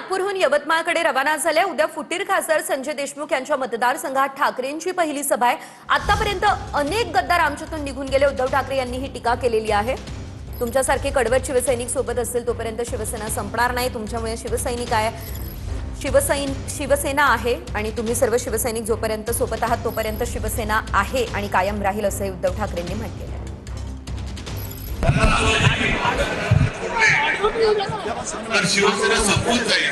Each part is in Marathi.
नागपूरहून यवतमाळकडे रवाना झाले। उद्या फुटीर खासदार संजय देशमुख यांच्या मतदारसंघात ठाकरेंची पहिली सभा आहे। आतापर्यंत अनेक गद्दार आमच्यातून निघून गेले। उद्धव ठाकरे यांनी ही टीका केलेली आहे। तुमच्यासारखे कडवट शिवसैनिक सोबत असतील तोपर्यंत शिवसेना संपणार नाही। तुमच्यामुळे शिवसैनिक आहे, शिवसेना आहे आणि तुम्ही सर्व शिवसैनिक जोपर्यंत सोबत आहात तोपर्यंत शिवसेना आहे आणि कायम राहील असं उद्धव ठाकरेंनी म्हटलेलं आहे। शिवसेना संपून जाईल,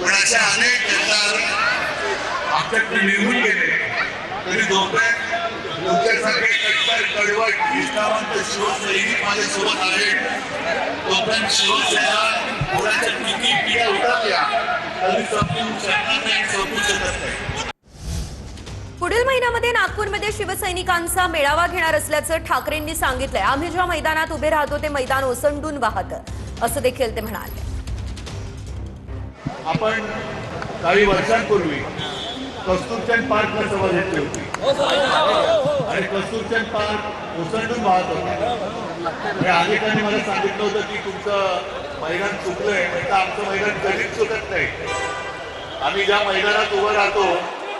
पण अशा अनेक गद्दार आपल्याकडे निघून गेले तरी तुमच्यासारखे कट्टर कडवट निष्ठावंत शिवसैनिक माझ्यासोबत आहेत। तोपर्यंत शिवसेना कोणाच्या किती पिढ्या उतरल्या तरी संपून शकणार नाही, संपू शकत नाही। पुढील महिन्यामध्ये नागपूरमध्ये शिवसैनिकांचा मेळावा घेणार असल्याचं ठाकरेंनी सांगितलंय। आम्ही ज्या मैदानात उभे राहतो ते मैदान ओसंडून वाहतं असं देखील ते म्हणाले। आपण काही वर्षांपूर्वी कस्तुरचंद पार्कला सभा घेतली होती आणि कस्तुरचंद पार्क ओसंडून वाहत होता। अनेकांनी मला सांगितलं होतं की तुमचं मैदान चुकलंय, म्हणजे आमचं मैदान कधीच चुकत नाही। आम्ही ज्या मैदानात उभं राहतो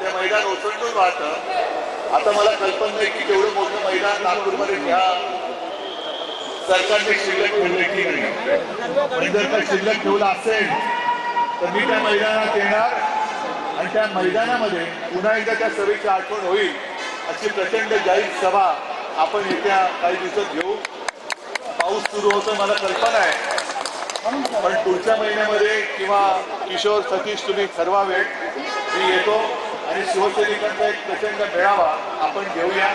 ते मैदान ओसंडून वाहतं। आता मला कल्पना नाही की तेवढं मोठं मैदान नागपूरमध्ये ह्या सरकारने शिल्लक ठेवले की नाही, पण जर का शिल्लक ठेवलं असेल तर मी त्या मैदानात येणार आणि त्या मैदानामध्ये पुन्हा एकदा त्या सभेची आठवण होईल अशी प्रचंड जाहीर सभा आपण येत्या काही दिवसात घेऊ। पाऊस सुरू होतो मला कल्पना आहे, पण पुढच्या महिन्यामध्ये किंवा किशोर सतीश तुम्ही ठरवावे, मी येतो आणि शिवसैनिकांचा एक प्रचंड मेळावा आपण घेऊया।